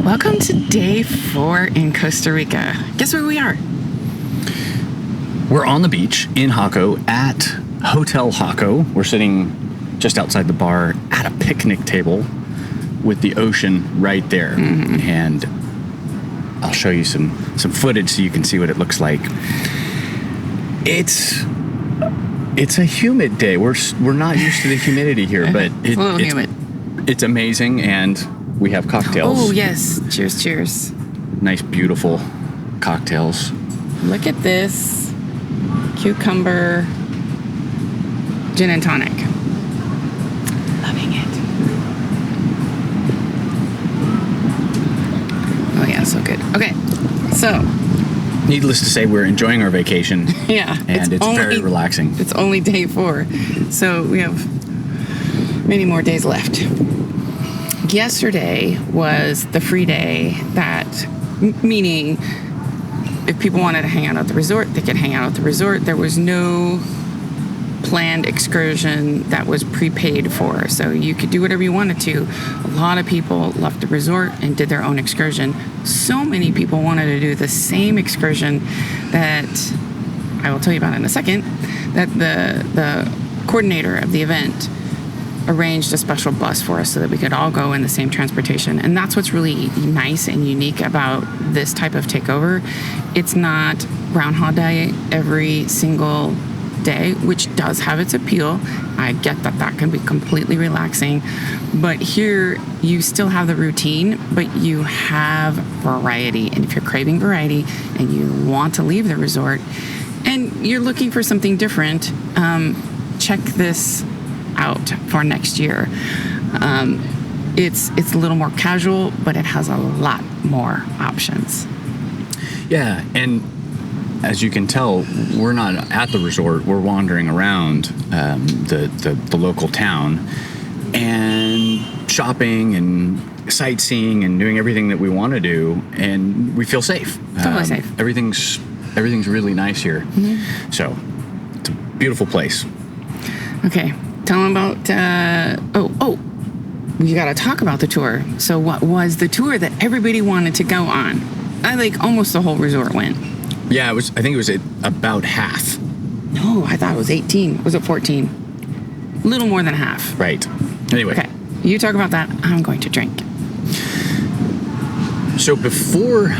Welcome to day 4 in Costa Rica. Guess where we are? We're on the beach in Jaco at Hotel Jaco. We're sitting just outside the bar at a picnic table with the ocean right there. Mm-hmm. And I'll show you some footage so you can see what it looks like. It's a humid day. We're not used to the humidity here, but it's a little humid. It's amazing, and we have cocktails. Oh yes, cheers. Nice, beautiful cocktails. Look at this cucumber gin and tonic. Loving it. Oh yeah, so good. Okay, so needless to say, we're enjoying our vacation. Yeah, and it's very relaxing. It's only day 4, so we have many more days left. Yesterday was the free day, meaning if people wanted to hang out at the resort, they could hang out at the resort. There was no planned excursion that was prepaid for, so you could do whatever you wanted to. A lot of people left the resort and did their own excursion. So many people wanted to do the same excursion that I will tell you about in a second, that the coordinator of the event arranged a special bus for us so that we could all go in the same transportation. And that's what's really nice and unique about this type of takeover. It's not Groundhog Day every single day, which does have its appeal. I get that can be completely relaxing, but here you still have the routine, but you have variety. And if you're craving variety and you want to leave the resort and you're looking for something different, check this out for next year. It's a little more casual, but it has a lot more options. Yeah, and as you can tell, we're not at the resort. We're wandering around the local town and shopping and sightseeing and doing everything that we want to do, and we feel safe. Totally safe. Everything's really nice here. Mm-hmm. So it's a beautiful place. Okay. Tell them about, we got to talk about the tour. So what was the tour that everybody wanted to go on? I think almost the whole resort went. Yeah, I think it was about half. No, I thought it was 18. Was it 14? A little more than half. Right. Anyway. Okay, you talk about that. I'm going to drink. So before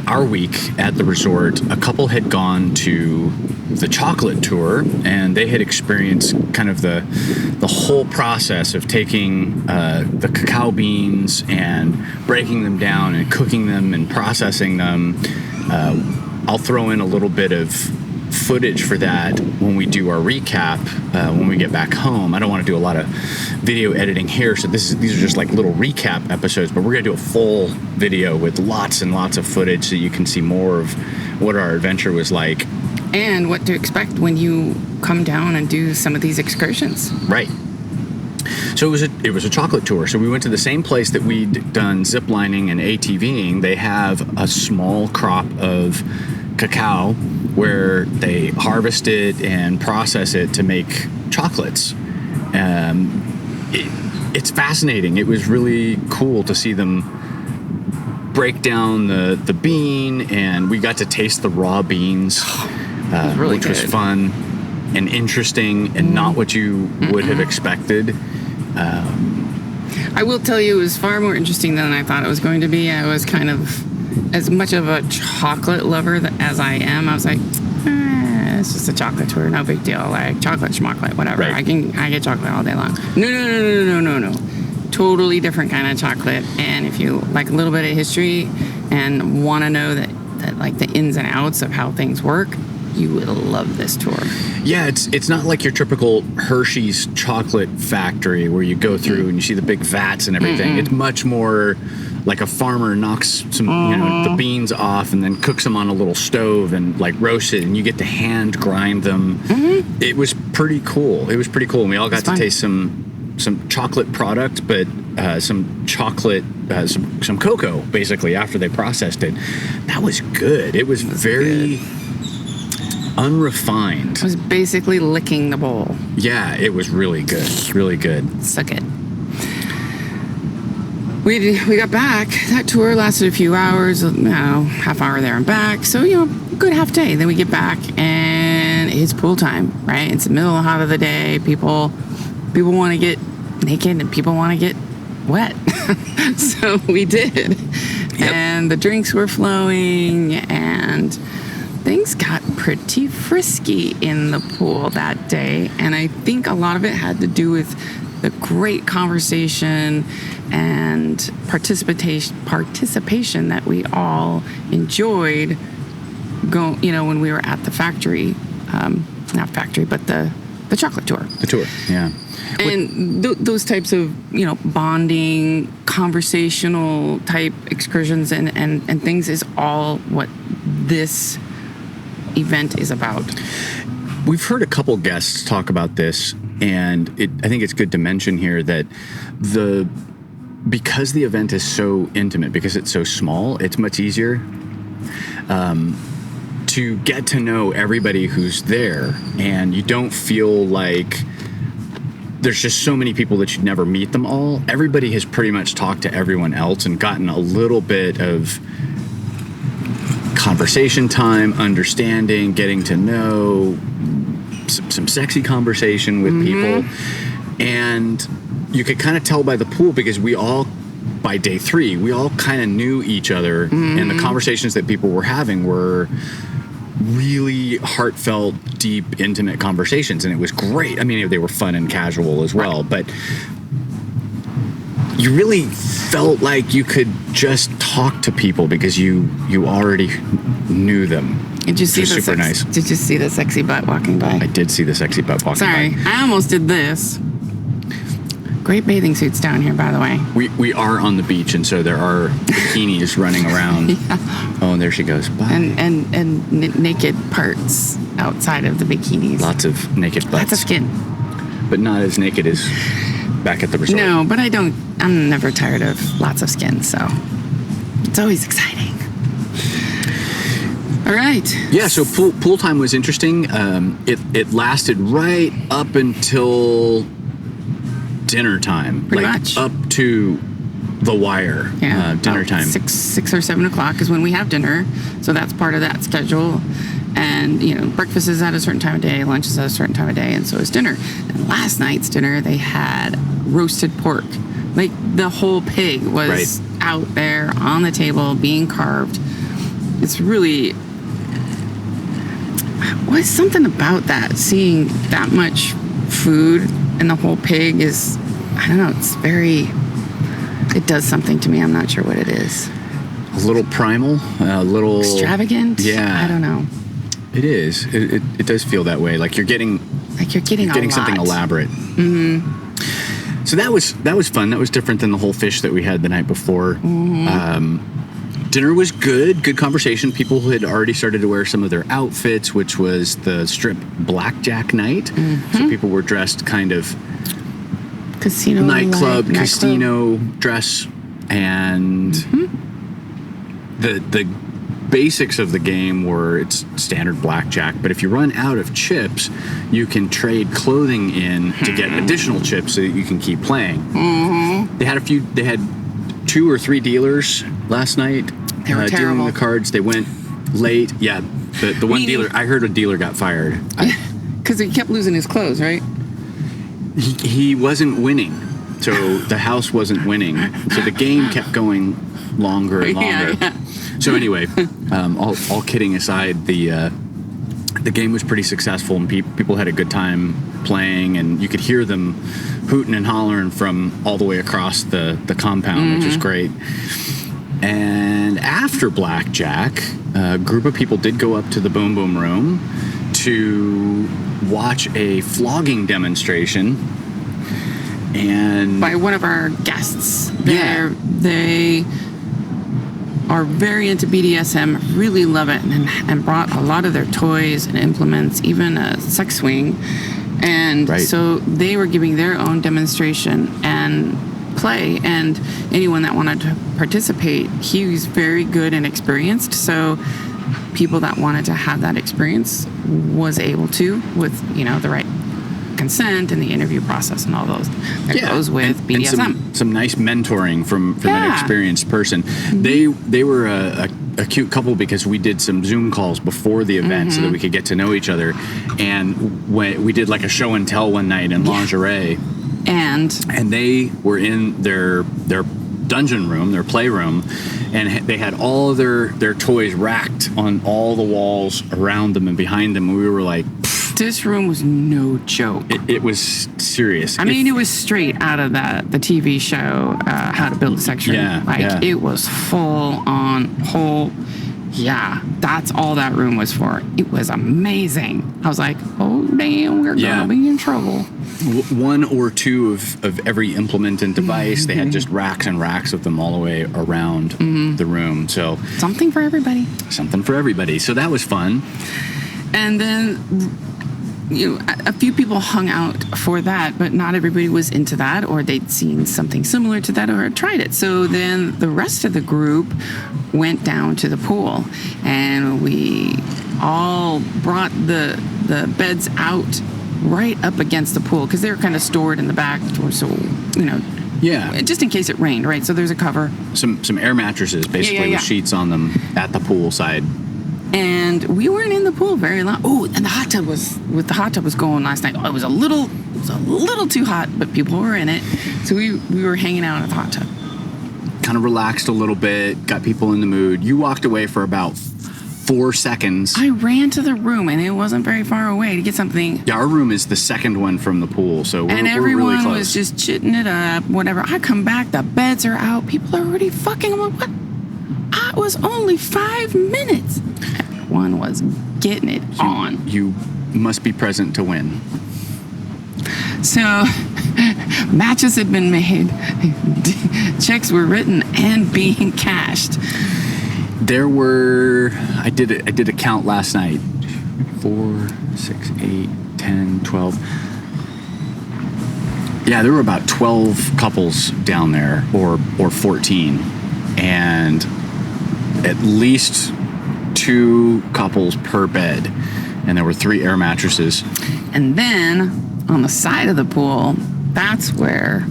our week at the resort, a couple had gone to the chocolate tour, and they had experienced kind of the whole process of taking the cacao beans and breaking them down and cooking them and processing them. I'll throw in a little bit of footage for that when we do our recap when we get back home. I don't want to do a lot of video editing here, so these are just like little recap episodes, but we're going to do a full video with lots and lots of footage so you can see more of what our adventure was like. And what to expect when you come down and do some of these excursions. Right. So it was a chocolate tour. So we went to the same place that we'd done zip lining and ATVing. They have a small crop of cacao where they harvest it and process it to make chocolates. It's fascinating. It was really cool to see them break down the bean, and we got to taste the raw beans. Really which was fun and interesting and not what you would have expected. I will tell you, it was far more interesting than I thought it was going to be. I was kind of, as much of a chocolate lover as I am, I was like, it's just a chocolate tour, no big deal. Like chocolate, schmocolate, whatever. Right. I get chocolate all day long. No. Totally different kind of chocolate. And if you like a little bit of history and want to know that like the ins and outs of how things work, you will love this tour. Yeah, it's not like your typical Hershey's chocolate factory where you go through and you see the big vats and everything. Mm-hmm. It's much more like a farmer knocks some the beans off and then cooks them on a little stove and like roasts it, and you get to hand grind them. Mm-hmm. It was pretty cool. And we all got to taste some chocolate product, but some chocolate, some cocoa basically after they processed it. That was good. It was very unrefined. It was basically licking the bowl. Yeah, it was really good. Really good. So good. we got back. That tour lasted a few hours, half hour there and back. So, good half day. Then we get back and it's pool time, right? It's the middle of the day. People want to get naked and people want to get wet. So we did. Yep. And the drinks were flowing and things got pretty frisky in the pool that day. And I think a lot of it had to do with the great conversation and participation that we all enjoyed when we were at the factory, not factory, but the chocolate tour. The tour, yeah. And those types of, bonding, conversational type excursions and things is all what this event is about. We've heard a couple guests talk about this, and I think it's good to mention here that because the event is so intimate, because it's so small, it's much easier to get to know everybody who's there, and you don't feel like there's just so many people that you'd never meet them all. Everybody has pretty much talked to everyone else and gotten a little bit of conversation time, understanding, getting to know, some sexy conversation with people. And you could kind of tell by the pool, because by day 3, we all kind of knew each other, and the conversations that people were having were really heartfelt, deep, intimate conversations, and it was great. I mean, they were fun and casual as well, but you really felt like you could just talk to people because you already knew them. Did you see super nice. Did you see the sexy butt walking by? I did see the sexy butt walking by. Sorry, I almost did this. Great bathing suits down here, by the way. We are on the beach, and so there are bikinis running around. Yeah. Oh, and there she goes. Bye. And naked parts outside of the bikinis. Lots of naked butts. Lots of skin. But not as naked as back at the resort. No, but I'm never tired of lots of skin, so it's always exciting. All right. Yeah, so pool time was interesting. It lasted right up until dinner time. Pretty much. Up to the wire. Yeah. Dinner time. 6 or 7 o'clock is when we have dinner. So that's part of that schedule. And, breakfast is at a certain time of day, lunch is at a certain time of day, and so is dinner. And last night's dinner, they had roasted pork. Like, the whole pig was out there on the table being carved. It's really... What's something about that? Seeing that much food and the whole pig is, I don't know, it does something to me. I'm not sure what it is. A little primal, a little... Extravagant? Yeah. I don't know. It is. It does feel that way. Like you're getting something elaborate. Mm-hmm. So that was fun. That was different than the whole fish that we had the night before. Mm-hmm. Dinner was good conversation. People had already started to wear some of their outfits, which was the strip blackjack night. Mm-hmm. So people were dressed kind of casino nightclub casino dress, and the basics of the game were it's standard blackjack, but if you run out of chips, you can trade clothing in to get additional chips so that you can keep playing. Mm-hmm. They had 2 or 3 dealers last night. They were terrible. Doing the cards. They went late. Yeah, the one dealer, I heard a dealer got fired. Because he kept losing his clothes, right? He wasn't winning. So the house wasn't winning. So the game kept going longer and longer. Yeah. So anyway, all kidding aside, the game was pretty successful, and people had a good time playing, and you could hear them hooting and hollering from all the way across the compound, which was great. And after blackjack, a group of people did go up to the Boom Boom Room to watch a flogging demonstration. And by one of our guests. They are very into BDSM, really love it, and brought a lot of their toys and implements, even a sex swing. And so they were giving their own demonstration and play, and anyone that wanted to participate, he was very good and experienced, so people that wanted to have that experience was able to, with the right consent and the interview process and all those that goes with and BDSM. some nice mentoring from an experienced person. They were a cute couple because we did some Zoom calls before the event so that we could get to know each other, and we did like a show and tell one night in lingerie, and they were in their dungeon room, their playroom, and they had all of their toys racked on all the walls around them and behind them, and we were like, this room was no joke. It was serious. I mean, it was straight out of the TV show, How to Build a Sex Room. It was full on whole. Yeah, that's all that room was for. It was amazing. I was like, oh, damn, we're going to be in trouble. One or two of every implement and device. They had just racks and racks of them all the way around the room. So something for everybody. Something for everybody. So that was fun. And then, a few people hung out for that, but not everybody was into that, or they'd seen something similar to that or had tried it. So then the rest of the group went down to the pool, and we all brought the beds out right up against the pool because they were kind of stored in the back, so just in case it rained, right? So there's a cover. Some air mattresses, basically, with sheets on them at the poolside. And we weren't in the pool very long. Oh, and the hot tub was going last night. It was a little too hot, but people were in it. So we were hanging out at the hot tub. Kind of relaxed a little bit, got people in the mood. You walked away for about 4 seconds. I ran to the room, and it wasn't very far away to get something. Yeah, our room is the second one from the pool, so we're everyone really close. Was just chitting it up, whatever. I come back, the beds are out, people are already fucking. I'm like, what? It was only 5 minutes. Everyone was getting it on. You must be present to win. So, matches had been made, checks were written and being cashed. There were, I did a count last night. 4, 6, 8, 10, 12. Yeah, there were about 12 couples down there, or 14. And at least 2 couples per bed. And there were 3 air mattresses. And then on the side of the pool, that's where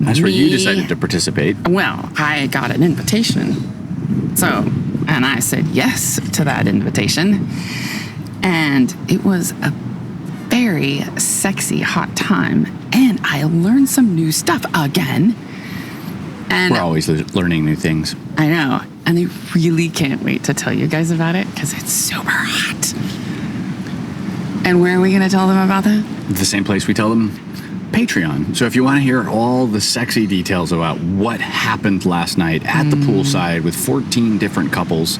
you decided to participate. Well, I got an invitation. And I said yes to that invitation. And it was a very sexy, hot time. And I learned some new stuff again. And we're always learning new things. I know. And I really can't wait to tell you guys about it because it's super hot. And where are we going to tell them about that? The same place we tell them, Patreon. So if you want to hear all the sexy details about what happened last night at the poolside with 14 different couples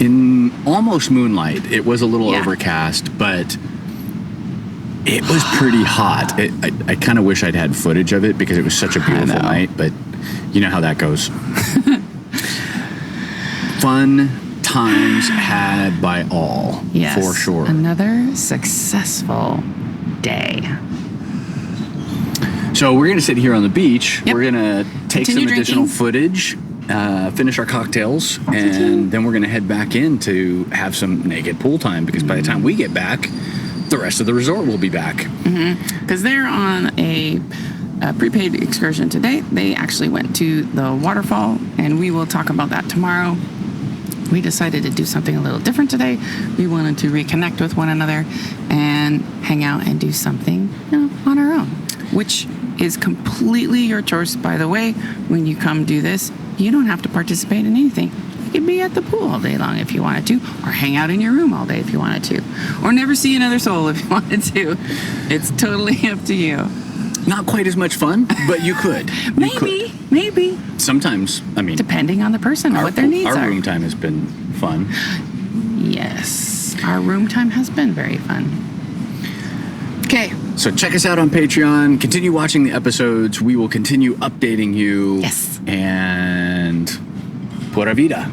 in almost moonlight. It was a little overcast, but it was pretty hot. I kind of wish I'd had footage of it because it was such a beautiful night, but you know how that goes. Fun times had by all, for sure. Another successful day. So we're going to sit here on the beach. Yep. We're going to take some additional footage, finish our cocktails, and then we're going to head back in to have some naked pool time because by the time we get back, the rest of the resort will be back. Because they're on a prepaid excursion today. They actually went to the waterfall, and we will talk about that tomorrow. We decided to do something a little different today. We wanted to reconnect with one another and hang out and do something on our own, which is completely your choice, by the way. When you come do this, you don't have to participate in anything. You could be at the pool all day long if you wanted to, or hang out in your room all day if you wanted to, or never see another soul if you wanted to. It's totally up to you. Not quite as much fun, but you could. Maybe. Sometimes, I mean, depending on the person and what their needs are. Our room time has been fun. Yes, our room time has been very fun. Okay. So check us out on Patreon. Continue watching the episodes. We will continue updating you. Yes. And pura vida.